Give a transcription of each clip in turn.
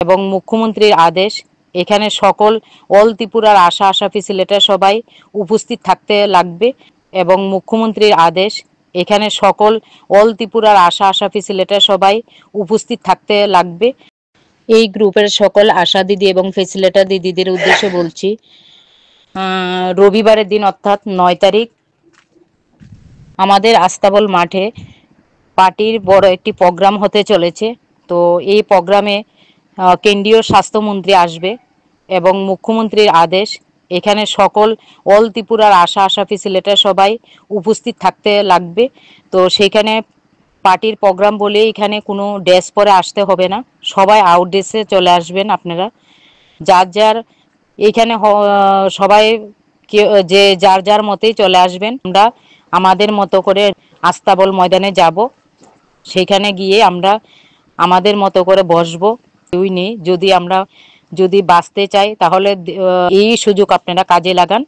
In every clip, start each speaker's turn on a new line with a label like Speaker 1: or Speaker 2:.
Speaker 1: এবং মুখ্যমন্ত্রীর আদেশ এখানে সকল অল ত্রিপুরার আশা ফ্যাসিলিটার সবাই উপস্থিত থাকতে লাগবে এবং মুখ্যমন্ত্রীর আদেশ এখানে সকল অল ত্রিপুরার আশা ফ্যাসিলিটার সবাই উপস্থিত থাকতে লাগবে। এই গ্রুপের সকল আশা দিদি এবং ফ্যাসিলিটার দিদিদের উদ্দেশ্যে বলছি, রবিবারের দিন অর্থাৎ 9 তারিখ আমাদের আস্তাবল মাঠে পার্টির বড় একটি প্রোগ্রাম হতে চলেছে। তো এই প্রোগ্রামে কেন্দ্রীয় স্বাস্থ্যমন্ত্রী আসবে এবং মুখ্যমন্ত্রীর আদেশ এখানে সকল অল ত্রিপুরার আশা ফ্যাসিলিটার সবাই উপস্থিত থাকতে লাগবে। তো সেইখানে পার্টির প্রোগ্রাম বলে এখানে কোনো ড্রেস পরে আসতে হবে না, সবাই আউট ড্রেসে চলে আসবেন। আপনারা যার যার এইখানে সবাই যে যার যার মতেই চলে আসবেন। আমরা আমাদের মতো করে আস্তাবল ময়দানে যাব, সেখানে গিয়ে আমরা আমাদের মতো করে বসবো। কেউই নেই, যদি বাঁচতে চাই তাহলে এই সুযোগ আপনারা কাজে লাগান।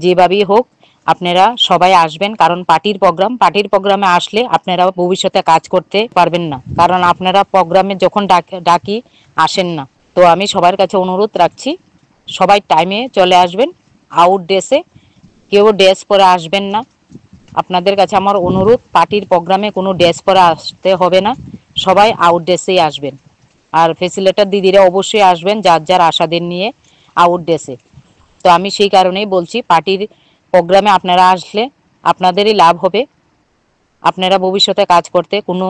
Speaker 1: যেভাবেই হোক আপনারা সবাই আসবেন, কারণ পার্টির প্রোগ্রামে আসলে আপনারা ভবিষ্যতে কাজ করতে পারবেন না, কারণ আপনারা প্রোগ্রামে যখন ডাকি আসেন না। তো আমি সবার কাছে অনুরোধ রাখছি, সবাই টাইমে চলে আসবেন আউট ড্রেসে, কেউ ড্রেস পরে আসবেন না। আপনাদের কাছে আমার অনুরোধ, পার্টির প্রোগ্রামে কোনো ড্রেস পরে আসতে হবে না, সবাই আউট ড্রেসেই আসবেন। আর ফ্যাসিলিটার দিদিরা অবশ্যই আসবেন যার যার আশাদের নিয়ে আউট ড্রেসে। তো আমি সেই কারণেই বলছি, পার্টির প্রোগ্রামে আপনারা আসলে আপনাদেরই লাভ হবে, আপনারা ভবিষ্যতে কাজ করতে কোনো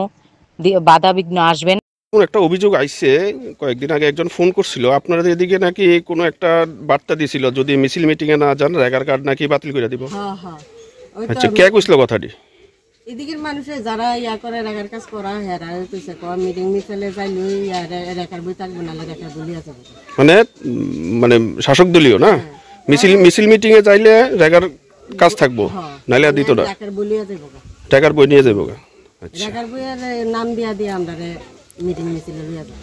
Speaker 1: বাধা বিঘ্ন আসবেন।
Speaker 2: একটা অভিযোগ আইছে, কয়েকদিন আগে একজন ফোন করছিল আপনারা এদিকে নাকি কোনো একটা বার্তা দিছিল যদি মিছিল মিটিং এ না যান রেগার কার্ড নাকি বাতিল করে দিব। আচ্ছা, কে কইছিল কথাটি?
Speaker 3: এদিকের মানুষে যারা ইয়া করে রেগার কাজ করা হেরা কইছে মিটিং মিছিলে যাইলে রেগার বই থাকবে না, রেগার বলি আছে
Speaker 2: মানে শাসক দলীয় না, মিছিল মিটিং এ যাইলে রেগার কাজ থাকবো, নাইলে আর দিত না, রেগার বই নিয়ে যাবো। আচ্ছা,
Speaker 3: রেগার বইয়ের নাম দিয়া আমরা মিটিং মিছিলে লইয়া যাব।